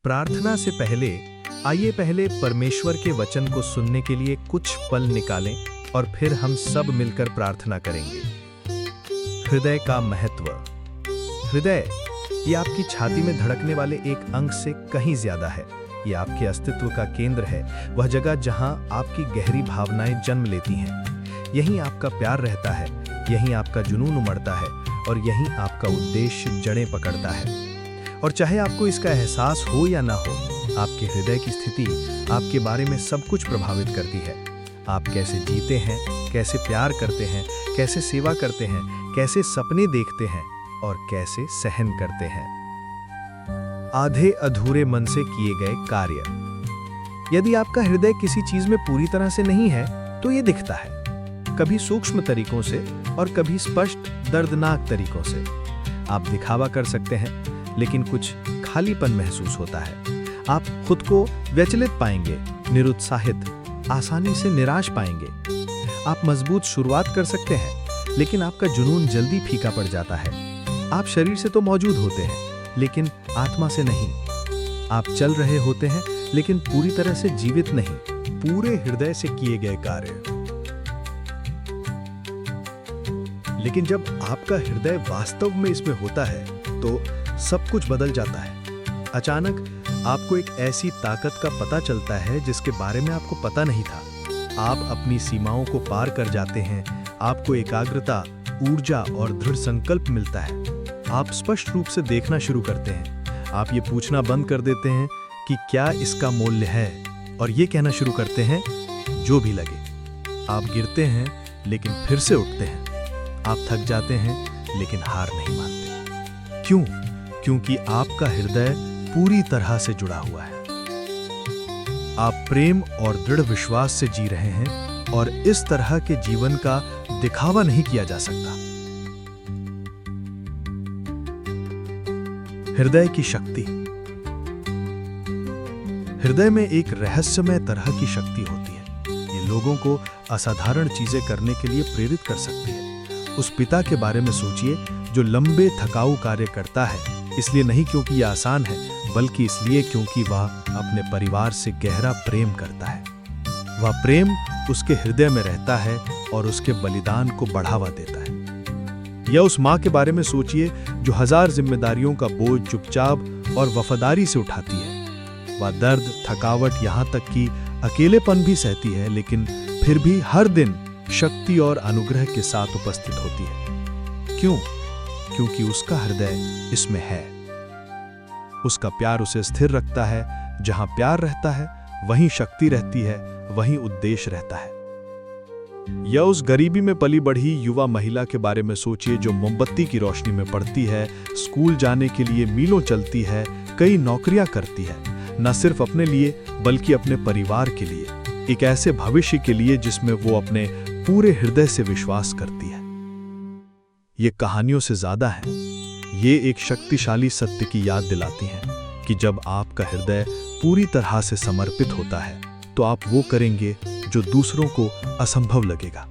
प्रार्थना से पहले आइए पहले परमेश्वर के वचन को सुनने के लिए कुछ पल निकालें और फिर हम सब मिलकर प्रार्थना करेंगे। हृदय का महत्व। हृदय ये आपकी छाती में धड़कने वाले एक अंग से कहीं ज्यादा है। ये आपके अस्तित्व का केंद्र है, वह जगह जहां आपकी गहरी भावनाएं जन्म लेती हैं। यहीं आपका प्यार रहता है, यहीं आपका जुनून उमड़ता है और यहीं आपका उद्देश्य जड़ें पकड़ता है। और चाहे आपको इसका एहसास हो या ना हो, आपके हृदय की स्थिति आपके बारे में सब कुछ प्रभावित करती है। आप कैसे जीते हैं, कैसे प्यार करते हैं, कैसे सेवा करते हैं, कैसे सपने देखते हैं और कैसे सहन करते हैं। आधे अधूरे मन से किए गए कार्य। यदि आपका हृदय किसी चीज में पूरी तरह से नहीं है तो ये दिखता है, कभी सूक्ष्म तरीकों से और कभी स्पष्ट दर्दनाक तरीकों से। आप दिखावा कर सकते हैं लेकिन कुछ खालीपन महसूस होता है। आप खुद को विचलित पाएंगे, निरुत्साहित, आसानी से निराश पाएंगे। आप मजबूत शुरुआत कर सकते हैं लेकिन आपका जुनून जल्दी फीका पड़ जाता है। आप शरीर से तो मौजूद होते हैं लेकिन आत्मा से नहीं। आप चल रहे होते हैं लेकिन पूरी तरह से जीवित नहीं। पूरे हृदय से किए गए कार्य। लेकिन जब आपका हृदय वास्तव में इसमें होता है तो सब कुछ बदल जाता है। अचानक आपको एक ऐसी ताकत का पता चलता है जिसके बारे में आपको पता नहीं था। आप अपनी सीमाओं को पार कर जाते हैं। आपको एकाग्रता, ऊर्जा और दृढ़ संकल्प मिलता है। आप स्पष्ट रूप से देखना शुरू करते हैं। आप ये पूछना बंद कर देते हैं कि क्या इसका मूल्य है, और ये कहना शुरू करते हैं जो भी लगे। आप गिरते हैं लेकिन फिर से उठते हैं। आप थक जाते हैं लेकिन हार नहीं मानते। क्यों? क्योंकि आपका हृदय पूरी तरह से जुड़ा हुआ है। आप प्रेम और दृढ़ विश्वास से जी रहे हैं और इस तरह के जीवन का दिखावा नहीं किया जा सकता। हृदय की शक्ति। हृदय में एक रहस्यमय तरह की शक्ति होती है। ये लोगों को असाधारण चीजें करने के लिए प्रेरित कर सकती है। उस पिता के बारे में सोचिए जो लंबे थकाऊ कार्य करता है, इसलिए नहीं क्योंकि यह आसान है, बल्कि इसलिए क्योंकि वह अपने परिवार से गहरा प्रेम करता है। वह प्रेम उसके हृदय में रहता है और उसके बलिदान को बढ़ावा देता है। या उस माँ के बारे में सोचिए जो 1000 जिम्मेदारियों का बोझ चुपचाप और वफादारी से उठाती है। वह दर्द, थकावट, यहाँ तक कि अकेलेपन भी सहती है, लेकिन फिर भी हर दिन शक्ति और अनुग्रह के साथ उपस्थित होती है। क्यों? क्योंकि उसका हृदय इसमें है। उसका प्यार उसे स्थिर रखता है। जहां प्यार रहता है वहीं शक्ति रहती है, वहीं उद्देश्य रहता है। या उस गरीबी में पली बढ़ी युवा महिला के बारे में सोचिए जो मोमबत्ती की रोशनी में पढ़ती है, स्कूल जाने के लिए मीलों चलती है, कई नौकरियां करती है, न सिर्फ अपने लिए बल्कि अपने परिवार के लिए, एक ऐसे भविष्य के लिए जिसमें वो अपने पूरे हृदय से विश्वास करती है। ये कहानियों से ज्यादा है। ये एक शक्तिशाली सत्य की याद दिलाती हैं कि जब आपका हृदय पूरी तरह से समर्पित होता है तो आप वो करेंगे जो दूसरों को असंभव लगेगा।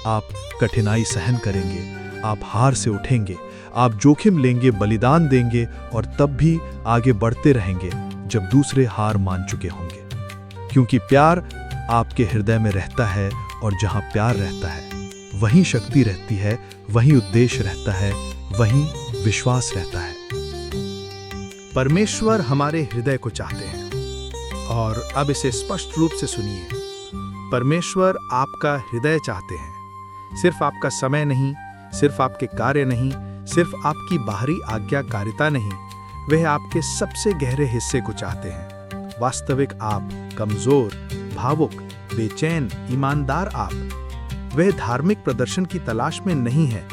आप कठिनाई सहन करेंगे, आप हार से उठेंगे, आप जोखिम लेंगे, बलिदान देंगे और तब भी आगे बढ़ते रहेंगे जब दूसरे हार मान चुके होंगे। क्योंकि प्यार आपके हृदय में रहता है और जहां प्यार रहता है वहीं शक्ति रहती है, वहीं उद्देश्य रहता है, वहीं विश्वास रहता है। परमेश्वर हमारे हृदय को चाहते हैं और अब इसे स्पष्ट रूप से सुनिए। परमेश्वर आपका हृदय चाहते हैं। सिर्फ आपका समय नहीं, सिर्फ आपके कार्य नहीं, सिर्फ आपकी बाहरी आज्ञाकारिता नहीं, वह आपके सबसे गहरे हिस्से को चाहते हैं। वास्तविक आप, कमजोर, भावुक, बेचैन, ईमानदार आप। वे धार्मिक प्रदर्शन की तलाश में नहीं है,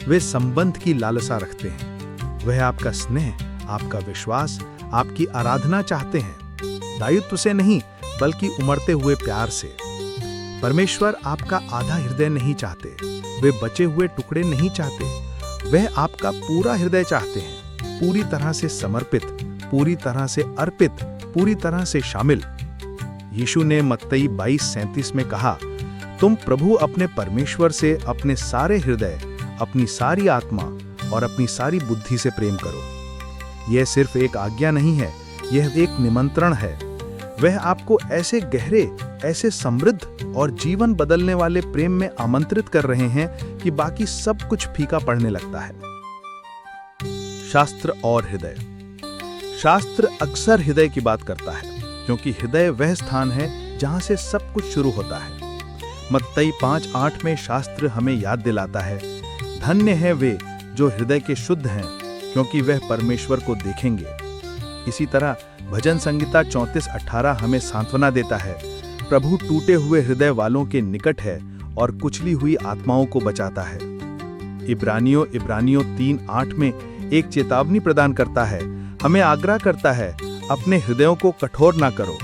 वे संबंध की लालसा रखते हैं। वह आपका स्नेह, आपका विश्वास, आपकी आराधना चाहते हैं, दायित्व से नहीं बल्कि उमड़ते हुए प्यार से। परमेश्वर आपका आधा हृदय नहीं चाहते, वे बचे हुए टुकड़े नहीं चाहते, वह आपका पूरा हृदय चाहते हैं, पूरी तरह से समर्पित, पूरी तरह से अर्पित, पूरी तरह से शामिल। यीशु ने मत्ती 22:37 में कहा, तुम प्रभु अपने परमेश्वर से अपने सारे हृदय, अपनी सारी आत्मा और अपनी सारी बुद्धि से प्रेम करो। यह सिर्फ एक आज्ञा नहीं है, यह एक निमंत्रण है। वह आपको ऐसे गहरे, ऐसे समृद्ध और जीवन बदलने वाले प्रेम में आमंत्रित कर रहे हैं कि बाकी सब कुछ फीका पड़ने लगता है। शास्त्र और हृदय। शास्त्र अक्सर हृदय की बात करता है, क्योंकि हृदय वह स्थान है जहां से सब कुछ शुरू होता है। मत्ती 5:8 में शास्त्र हमें याद दिलाता है, धन्य है वे जो हृदय के शुद्ध हैं, क्योंकि वह परमेश्वर को देखेंगे। इसी तरह भजन संहिता 34:18 हमें सांत्वना देता है, प्रभु टूटे हुए हृदय वालों के निकट है और कुचली हुई आत्माओं को बचाता है। इब्रानियों 3:8 में एक चेतावनी प्रदान करता है, हमें आग्रह करता है, अपने हृदयों को कठोर ना करो।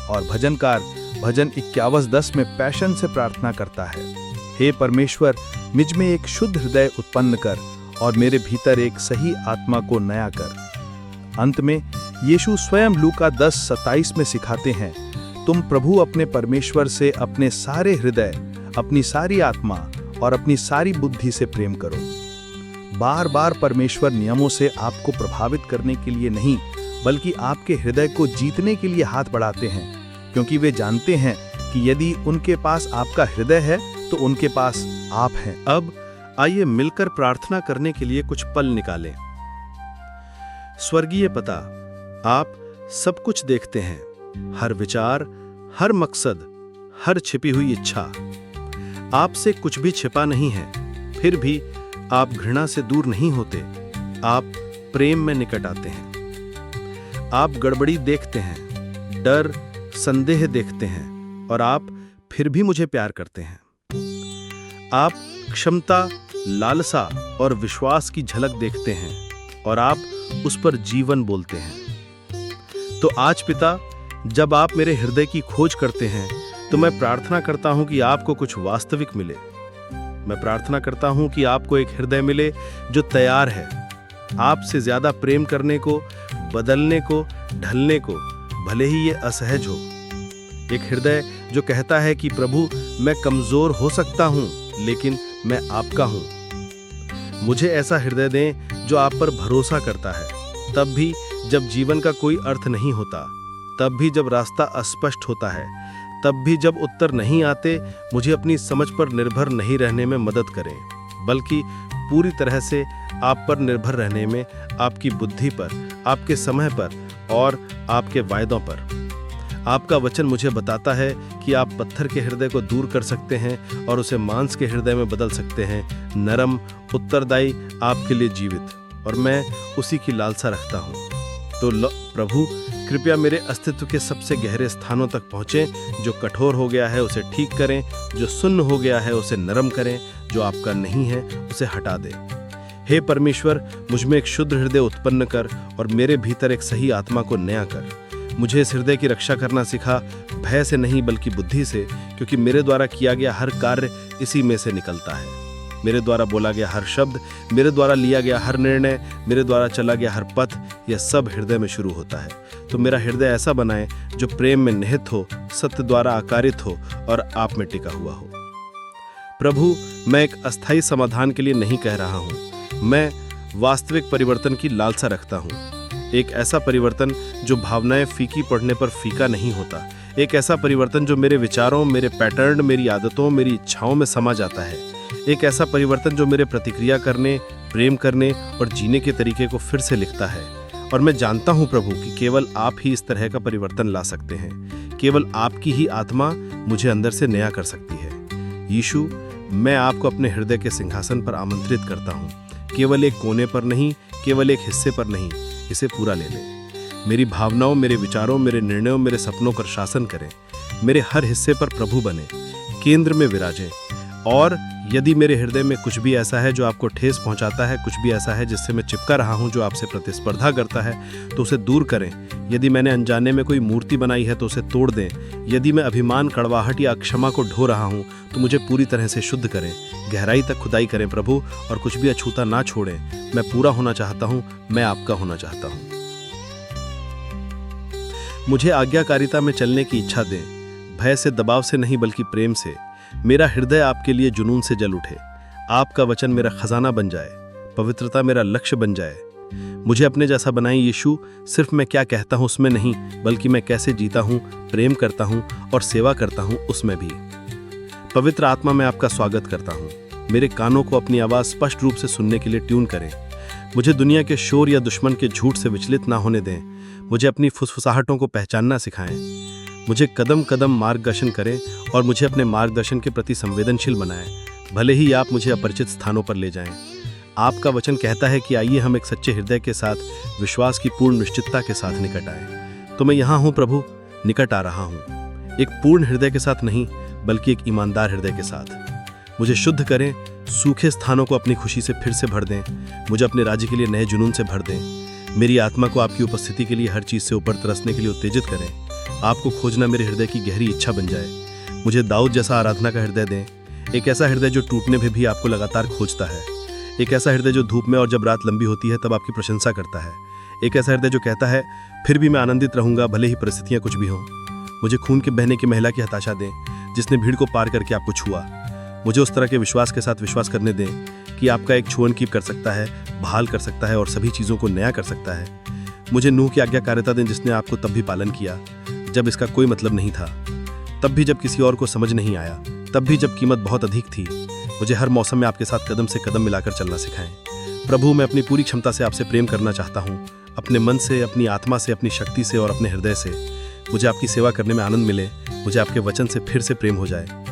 और भजनकार भजन 51:10 में पैशन से प्रार्थना करता है, हे परमेश्वर, मुझ में एक शुद्ध हृदय उत्पन्न कर और मेरे भीतर एक सही आत्मा को नया कर। अंत में यीशु स्वयं लूका 10:27 में सिखाते हैं, तुम प्रभु अपने परमेश्वर से अपने सारे हृदय, अपनी सारी आत्मा और अपनी सारी बुद्धि से प्रेम करो। बार बार परमेश्वर नियमों से आपको प्रभावित करने के लिए नहीं, बल्कि आपके हृदय को जीतने के लिए हाथ बढ़ाते हैं, क्योंकि वे जानते हैं कि यदि उनके पास आपका हृदय है तो उनके पास आप हैं। अब आइए मिलकर प्रार्थना करने के लिए कुछ पल निकालें। स्वर्गीय पिता, आप सब कुछ देखते हैं, हर विचार, हर मकसद, हर छिपी हुई इच्छा। आपसे कुछ भी छिपा नहीं है, फिर भी आप घृणा से दूर नहीं होते, आप प्रेम में निकट आते हैं। आप गड़बड़ी देखते हैं, डर, संदेह देखते हैं, और आप फिर भी मुझे प्यार करते हैं। आप क्षमता, लालसा और विश्वास की झलक देखते हैं, और आप उस पर जीवन बोलते हैं। तो आज पिता, जब आप मेरे हृदय की खोज करते हैं, तो मैं प्रार्थना करता हूं कि आपको कुछ वास्तविक मिले। मैं प्रार्थना करता हूं कि आपको एक हृदय मिले जो तैयार है आपसे ज्यादा प्रेम करने को, बदलने को, ढलने को, भले ही ये असहज हो। एक हृदय जो कहता है कि प्रभु, मैं कमजोर हो सकता हूं, लेकिन मैं आपका हूं। मुझे ऐसा हृदय दें जो आप पर भरोसा करता है, तब भी जब जीवन का कोई अर्थ नहीं होता, तब भी जब रास्ता अस्पष्ट होता है, तब भी जब उत्तर नहीं आते। मुझे अपनी समझ पर निर्भर नहीं रहने में मदद करें, बल्कि पूरी तरह से आप पर निर्भर रहने में, आपकी बुद्धि पर, आपके समय पर और आपके वायदों पर। आपका वचन मुझे बताता है कि आप पत्थर के हृदय को दूर कर सकते हैं और उसे मांस के हृदय में बदल सकते हैं, नरम, उत्तरदायी, आपके लिए जीवित, और मैं उसी की लालसा रखता हूँ। तो प्रभु, कृपया मेरे अस्तित्व के सबसे गहरे स्थानों तक पहुँचें। जो कठोर हो गया है उसे ठीक करें, जो सुन्न हो गया है उसे नरम करें, जो आपका नहीं है उसे हटा दें। हे परमेश्वर, मुझ में एक शुद्ध हृदय उत्पन्न कर और मेरे भीतर एक सही आत्मा को नया कर। मुझे इस हृदय की रक्षा करना सिखा, भय से नहीं बल्कि बुद्धि से, क्योंकि मेरे द्वारा किया गया हर कार्य इसी में से निकलता है। मेरे द्वारा बोला गया हर शब्द, मेरे द्वारा लिया गया हर निर्णय, मेरे द्वारा चला गया हर पथ, यह सब हृदय में शुरू होता है। तो मेरा हृदय ऐसा बनाए जो प्रेम में निहित हो, सत्य द्वारा आकारित हो और आप में टिका हुआ हो। प्रभु, मैं एक अस्थायी समाधान के लिए नहीं कह रहा हूँ, मैं वास्तविक परिवर्तन की लालसा रखता हूँ। एक ऐसा परिवर्तन जो भावनाएं फीकी पड़ने पर फीका नहीं होता, एक ऐसा परिवर्तन जो मेरे विचारों, मेरे पैटर्न, मेरी आदतों, मेरी इच्छाओं में समा जाता है, एक ऐसा परिवर्तन जो मेरे प्रतिक्रिया करने, प्रेम करने और जीने के तरीके को फिर से लिखता है। और मैं जानता हूँ प्रभु कि केवल आप ही इस तरह का परिवर्तन ला सकते हैं, केवल आपकी ही आत्मा मुझे अंदर से नया कर सकती है। यीशु, मैं आपको अपने हृदय के सिंहासन पर आमंत्रित करता हूँ, केवल एक कोने पर नहीं, केवल एक हिस्से पर नहीं, इसे पूरा ले लें। मेरी भावनाओं, मेरे विचारों, मेरे निर्णयों, मेरे सपनों पर शासन करें, मेरे हर हिस्से पर प्रभु बने, केंद्र में विराजें। और यदि मेरे हृदय में कुछ भी ऐसा है जो आपको ठेस पहुंचाता है, कुछ भी ऐसा है जिससे मैं चिपका रहा हूं, जो आपसे प्रतिस्पर्धा करता है, तो उसे दूर करें। यदि मैंने अनजाने में कोई मूर्ति बनाई है तो उसे तोड़ दें। यदि मैं अभिमान, कड़वाहट या अक्षमा को ढो रहा हूं तो मुझे पूरी तरह से शुद्ध करें। गहराई तक खुदाई करें प्रभु, और कुछ भी अछूता ना छोड़ें। मैं पूरा होना चाहता हूं, मैं आपका होना चाहता हूं। मुझे आज्ञाकारिता में चलने की इच्छा दें, भय से, दबाव से नहीं बल्कि प्रेम से। मेरा हृदय आपके लिए जुनून से जल उठे। आपका वचन मेरा खजाना बन जाए, पवित्रता मेरा लक्ष्य बन जाए। मुझे अपने जैसा बनाएं यीशु, सिर्फ मैं क्या कहता हूँ उसमें नहीं, बल्कि मैं कैसे जीता हूँ, प्रेम करता हूँ और सेवा करता हूँ उसमें भी। पवित्र आत्मा में आपका स्वागत करता हूँ। मेरे कानों को अपनी आवाज़ स्पष्ट रूप से सुनने के लिए ट्यून करें। मुझे दुनिया के शोर या दुश्मन के झूठ से विचलित ना होने दें। मुझे अपनी फुसफुसाहटों को पहचानना सिखाएं। मुझे कदम कदम मार्गदर्शन करें और मुझे अपने मार्गदर्शन के प्रति संवेदनशील बनाएं, भले ही आप मुझे अपरिचित स्थानों पर ले जाएं। आपका वचन कहता है कि आइए हम एक सच्चे हृदय के साथ, विश्वास की पूर्ण निश्चितता के साथ निकट आएं। तो मैं यहाँ हूँ प्रभु, निकट आ रहा हूँ। एक पूर्ण हृदय के साथ नहीं, बल्कि एक ईमानदार हृदय के साथ। मुझे शुद्ध करें, सूखे स्थानों को अपनी खुशी से फिर से भर दें। मुझे अपने राज्य के लिए नए जुनून से भर दें। मेरी आत्मा को आपकी उपस्थिति के लिए हर चीज़ से ऊपर तरसने के लिए उत्तेजित करें। आपको खोजना मेरे हृदय की गहरी इच्छा बन जाए। मुझे दाऊद जैसा आराधना का हृदय दें, एक ऐसा हृदय जो टूटने में भी आपको लगातार खोजता है। एक ऐसा हृदय जो धूप में और जब रात लंबी होती है तब आपकी प्रशंसा करता है। एक ऐसा हृदय जो कहता है, फिर भी मैं आनंदित रहूंगा, भले ही परिस्थितियां कुछ भी हों। मुझे खून के बहने की महिला की हताशा दें, जिसने भीड़ को पार करके आपको छुआ। मुझे उस तरह के विश्वास के साथ विश्वास करने दें कि आपका एक छुअन कीप कर सकता है, बहाल कर सकता है और सभी चीज़ों को नया कर सकता है। मुझे नूह की आज्ञाकारिता दें, जिसने आपको तब भी पालन किया जब इसका कोई मतलब नहीं था, तब भी जब किसी और को समझ नहीं आया, तब भी जब कीमत बहुत अधिक थी। मुझे हर मौसम में आपके साथ कदम से कदम मिलाकर चलना सिखाएं। प्रभु, मैं अपनी पूरी क्षमता से आपसे प्रेम करना चाहता हूँ, अपने मन से, अपनी आत्मा से, अपनी शक्ति से और अपने हृदय से। मुझे आपकी सेवा करने में आनंद मिले। मुझे आपके वचन से फिर से प्रेम हो जाए।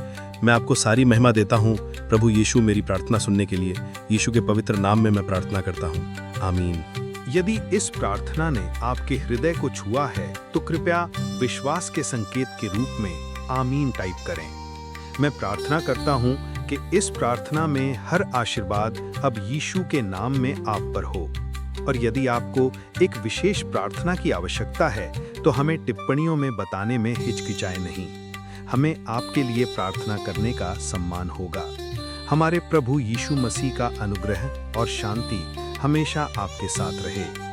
मैं आपको सारी महिमा देता हूँ प्रभु यीशु, मेरी प्रार्थना सुनने के लिए। यीशु के पवित्र नाम में मैं प्रार्थना करता हूँ, आमीन। यदि इस प्रार्थना ने आपके हृदय को छुआ है तो कृपया विश्वास के संकेत के रूप में आमीन टाइप करें। मैं प्रार्थना करता हूं कि इस प्रार्थना में हर आशीर्वाद अब यीशु के नाम में आप पर हो। और यदि आपको एक विशेष प्रार्थना की आवश्यकता है तो हमें टिप्पणियों में बताने में हिचकिचाएं नहीं। हमें आपके लिए प्रार्थना करने का सम्मान होगा। हमारे प्रभु यीशु मसीह का अनुग्रह और शांति हमेशा आपके साथ रहे।